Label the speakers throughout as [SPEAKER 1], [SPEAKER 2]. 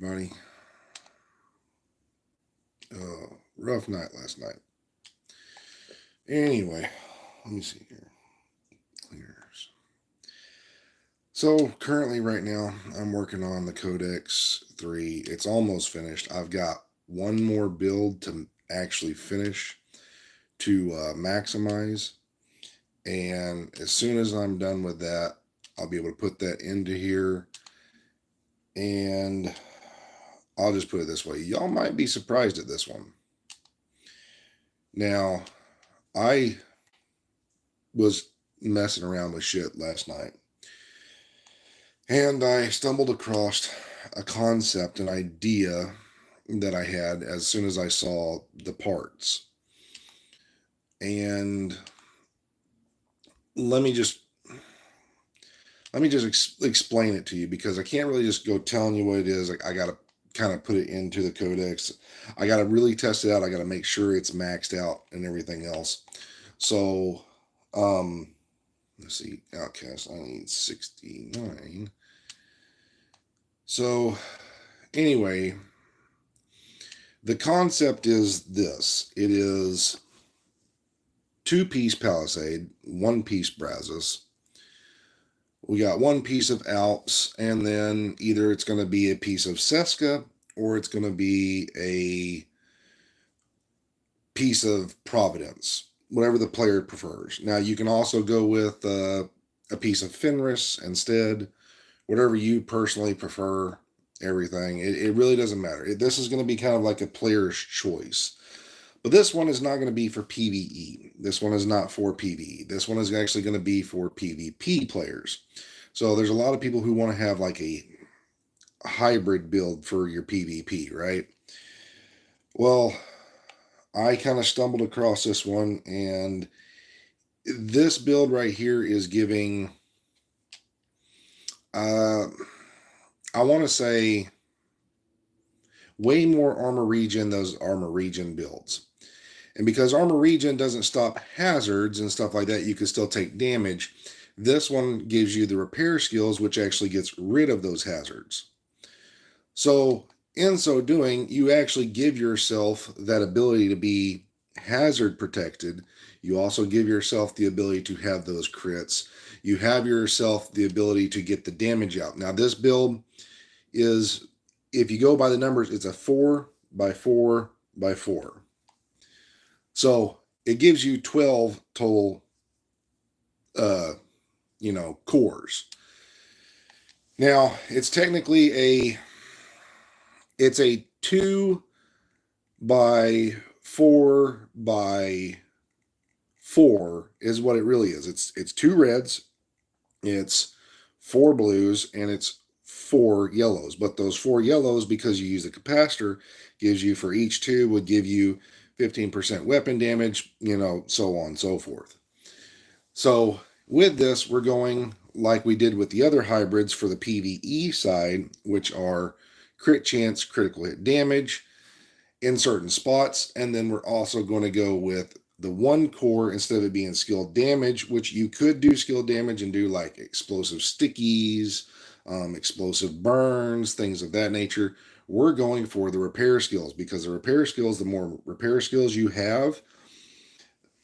[SPEAKER 1] everybody. Rough night last night. Anyway, let me see here. Clears. So currently, right now, I'm working on the Codex 3. It's almost finished. I've got one more build to actually finish to maximize. And as soon as I'm done with that, I'll be able to put that into here. And I'll just put it this way. Y'all might be surprised at this one. Now, I was messing around with shit last night, and I stumbled across a concept, an idea that I had as soon as I saw the parts. And let me just explain it to you, because I can't really just go telling you what it is. Like, I got to kind of put it into the codex. I got to really test it out. I got to make sure it's maxed out and everything else. So, let's see, outcast, I need 69. So, anyway, the concept is this. It is 2-piece Palisade, 1-piece Brazos. We got 1 piece of Alps, and then either it's going to be a piece of Seska or it's going to be a piece of Providence, whatever the player prefers. Now, you can also go with a piece of Fenris instead, whatever you personally prefer, everything. It really doesn't matter. This is going to be kind of like a player's choice. But this one is not going to be for PvE. This one is not for PvE. This one is actually going to be for PvP players. So there's a lot of people who want to have like a hybrid build for your PvP, right? Well, I kind of stumbled across this one, and this build right here is giving, I want to say, way more armor regen those armor regen builds. And because armor regen doesn't stop hazards and stuff like that, you can still take damage. This one gives you the repair skills, which actually gets rid of those hazards. So in so doing, you actually give yourself that ability to be hazard protected. You also give yourself the ability to have those crits. You have yourself the ability to get the damage out. Now, this build is, if you go by the numbers, it's a 4x4x4. So it gives you 12 total, cores. Now, it's technically it's a 2x4x4 is what it really is. It's 2 reds, it's 4 blues, and it's 4 yellows. But those 4 yellows, because you use the capacitor, gives you, for each 2, would give you 15% weapon damage, so on and so forth. So with this, we're going like we did with the other hybrids for the PvE side, which are crit chance, critical hit damage in certain spots. And then we're also going to go with the 1 core instead of it being skill damage, which you could do skill damage and do like explosive stickies, explosive burns, things of that nature. We're going for the repair skills, because the repair skills, the more repair skills you have,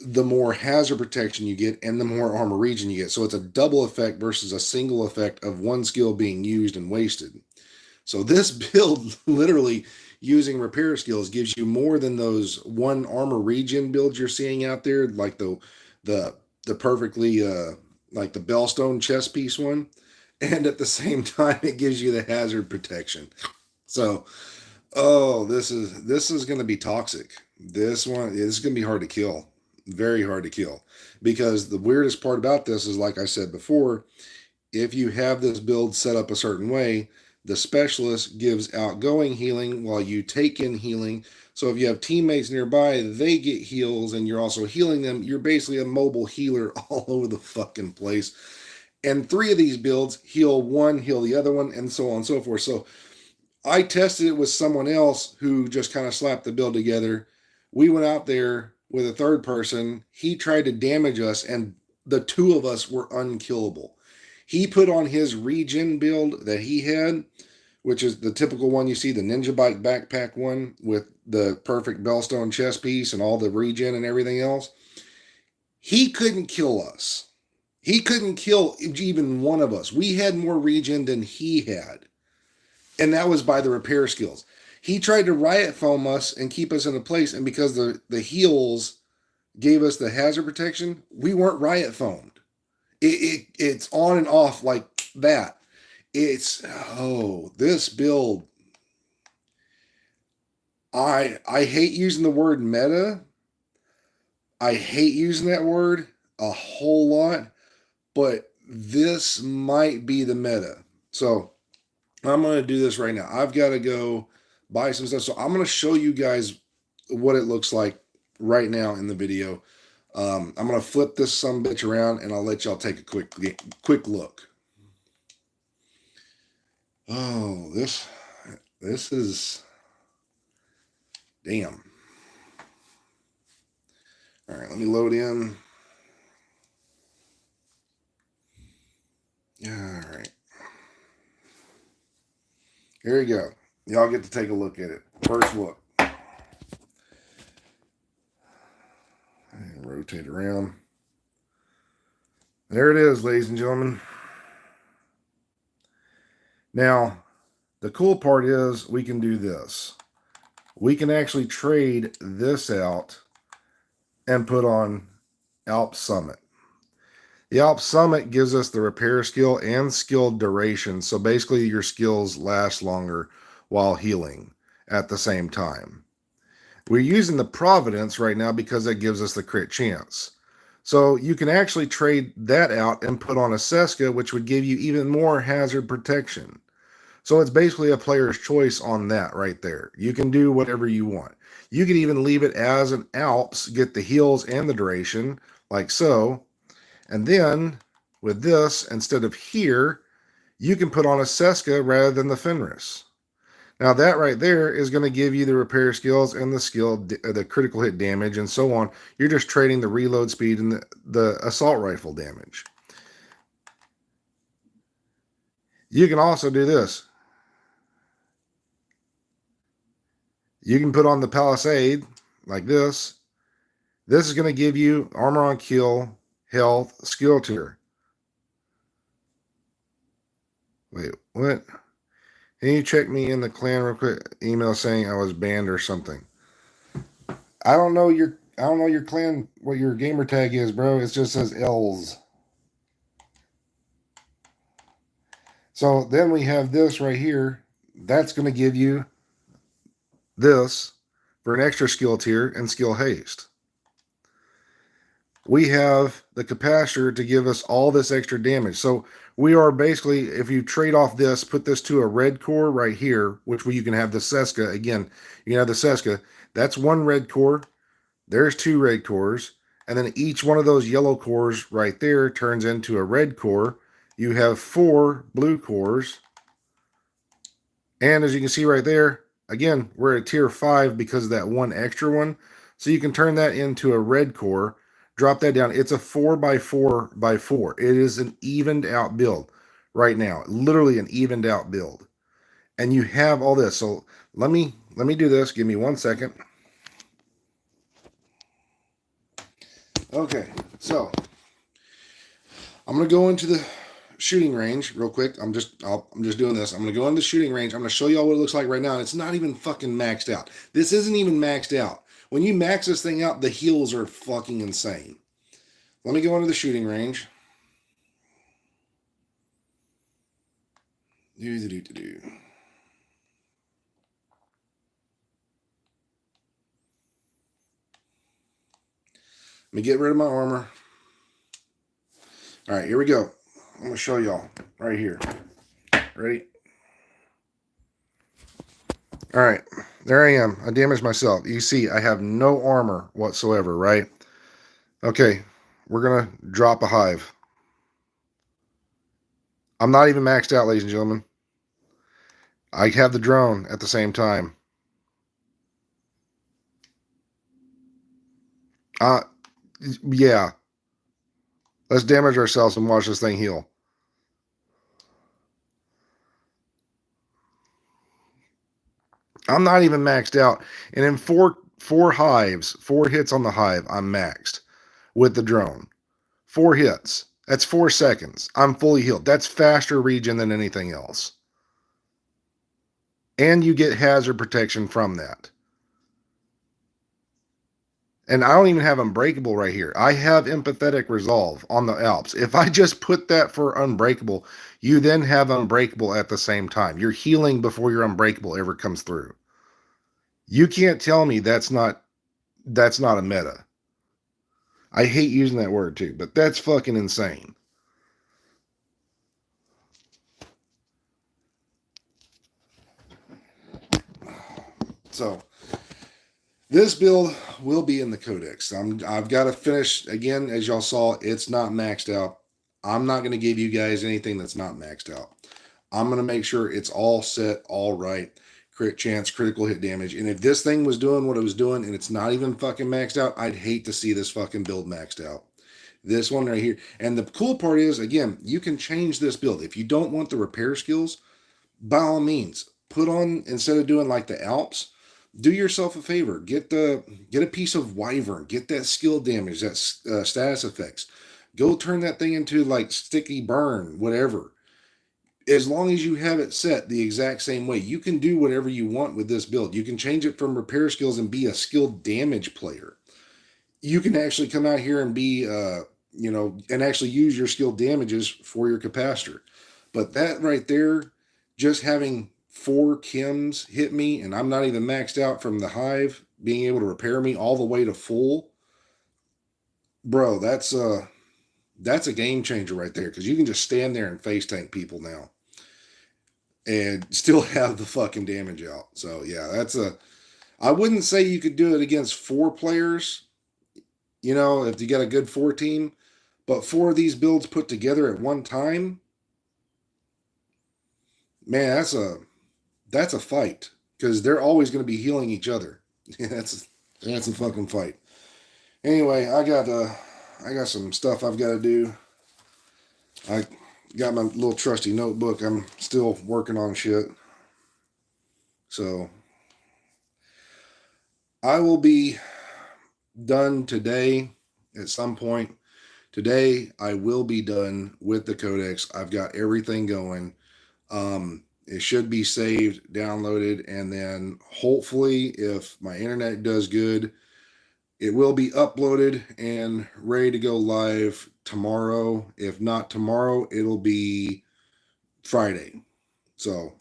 [SPEAKER 1] the more hazard protection you get and the more armor regen you get. So it's a double effect versus a single effect of 1 skill being used and wasted. So this build, literally using repair skills, gives you more than those 1 armor regen builds you're seeing out there, like the perfectly like the Bellstone chest piece one. And at the same time, it gives you the hazard protection. So, this is going to be toxic. This is going to be hard to kill. Very hard to kill. Because the weirdest part about this is, like I said before, if you have this build set up a certain way, the specialist gives outgoing healing while you take in healing. So if you have teammates nearby, they get heals and you're also healing them. You're basically a mobile healer all over the fucking place. And 3 of these builds heal one, heal the other one, and so on and so forth. So I tested it with someone else who just kind of slapped the build together. We went out there with a 3rd person. He tried to damage us, and the 2 of us were unkillable. He put on his regen build that he had, which is the typical one you see, the Ninja Bike backpack one with the perfect Bellstone chest piece and all the regen and everything else. He couldn't kill us. He couldn't kill even one of us. We had more regen than he had. And that was by the repair skills. He tried to riot foam us and keep us in a place, and because the heals gave us the hazard protection, we weren't riot foamed. It's on and off like that. This build. I hate using the word meta. I hate using that word a whole lot, but this might be the meta. So I'm going to do this right now. I've got to go buy some stuff. So I'm going to show you guys what it looks like right now in the video. I'm going to flip this some bitch around and I'll let y'all take a quick look. Oh, this is damn. All right, let me load in. All right. Here we go. Y'all get to take a look at it. First look. And rotate around. There it is, ladies and gentlemen. Now, the cool part is we can do this. We can actually trade this out and put on Alp Summit. The Alp Summit gives us the repair skill and skill duration. So basically your skills last longer while healing at the same time. We're using the Providence right now because that gives us the crit chance. So you can actually trade that out and put on a Seska, which would give you even more hazard protection. So it's basically a player's choice on that right there. You can do whatever you want. You can even leave it as an Alps, get the heals and the duration, like so. And then with this, instead of here, you can put on a Seska rather than the Fenris. Now that right there is going to give you the repair skills and the critical hit damage and so on. You're just trading the reload speed and the assault rifle damage. You can also do this. You can put on the Palisade like this. This is going to give you armor on kill, health, skill tier. Wait, what? Can you check me in the clan real quick? Email saying I was banned or something. I don't know your clan, what your gamer tag is, bro. It just says L's. So then we have this right here. That's going to give you this for an extra skill tier and skill haste. We have the capacitor to give us all this extra damage. So we are basically, if you trade off this, put this to a red core right here, which you can have the Seska. Again, you can have the Seska. That's one red core. There's two red cores. And then each one of those yellow cores right there turns into a red core. You have 4 blue cores. And as you can see right there, again, we're at tier 5 because of that one extra one. So you can turn that into a red core. Drop that down. It's a 4x4x4. It is an evened out build right now. Literally an evened out build. And you have all this. So let me do this. Give me 1 second. Okay, so I'm gonna go into the shooting range real quick. I'm just doing this. I'm gonna go into the shooting range. I'm gonna show y'all what it looks like right now. And it's not even fucking maxed out. This isn't even maxed out. When you max this thing out, the heals are fucking insane. Let me go into the shooting range. Let me get rid of my armor. All right, here we go. I'm going to show y'all right here. Ready? All right, there I am. I damaged myself. You see, I have no armor whatsoever, right? Okay, we're going to drop a hive. I'm not even maxed out, ladies and gentlemen. I have the drone at the same time. Yeah. Let's damage ourselves and watch this thing heal. I'm not even maxed out. And in four hives, 4 hits on the hive, I'm maxed with the drone. 4 hits. That's 4 seconds. I'm fully healed. That's faster regen than anything else. And you get hazard protection from that. And I don't even have Unbreakable right here. I have Empathetic Resolve on the Alps. If I just put that for Unbreakable, you then have Unbreakable at the same time. You're healing before your Unbreakable ever comes through. You can't tell me that's not a meta. I hate using that word too, but that's fucking insane. So this build will be in the codex. I've got to finish again, as y'all saw. It's not maxed out. I'm not going to give you guys anything that's not maxed out. I'm going to make sure it's all set, all right. Crit chance, critical hit damage. And if this thing was doing what it was doing and it's not even fucking maxed out, I'd hate to see this fucking build maxed out. This one right here. And the cool part is, again, you can change this build. If you don't want the repair skills, by all means, put on, instead of doing like the Alps, do yourself a favor. Get a piece of Wyvern. Get that skill damage, that status effects. Go turn that thing into like sticky burn, whatever. As long as you have it set the exact same way, you can do whatever you want with this build. You can change it from repair skills and be a skilled damage player. You can actually come out here and be, and actually use your skilled damages for your capacitor. But that right there, just having 4 chems hit me, and I'm not even maxed out from the hive being able to repair me all the way to full, bro, that's a game changer right there, because you can just stand there and face tank people now and still have the fucking damage out. So yeah, I wouldn't say you could do it against 4 players, if you got a good 4 team, but 4 of these builds put together at one time, man, that's a fight, because they're always going to be healing each other. That's a fucking fight. Anyway, I got some stuff I've got to do. I got my little trusty notebook. I'm still working on shit. So I will be done today at some point. Today I will be done with the codex. I've got everything going. It should be saved, downloaded, and then hopefully, if my internet does good, it will be uploaded and ready to go live tomorrow. If not tomorrow, it'll be Friday. So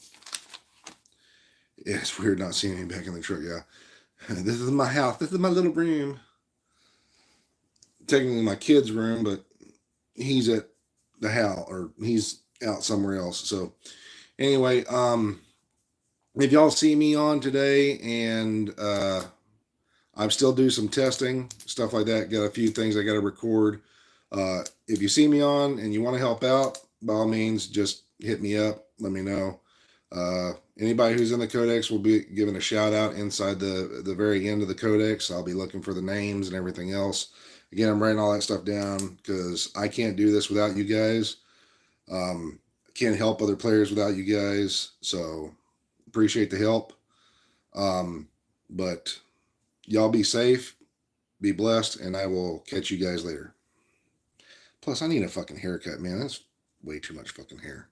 [SPEAKER 1] it's weird not seeing me back in the truck. Yeah, this is my house. This is my little room. Technically my kid's room, but he's at the house, or he's out somewhere else. So anyway, if y'all see me on today, and I'm still do some testing, stuff like that. Got a few things I got to record. If you see me on and you want to help out, by all means, just hit me up. Let me know. Anybody who's in the codex will be given a shout out inside the very end of the codex. I'll be looking for the names and everything else. Again, I'm writing all that stuff down because I can't do this without you guys. Can't help other players without you guys. So appreciate the help. But y'all be safe, be blessed, and I will catch you guys later. Plus, I need a fucking haircut, man. That's way too much fucking hair.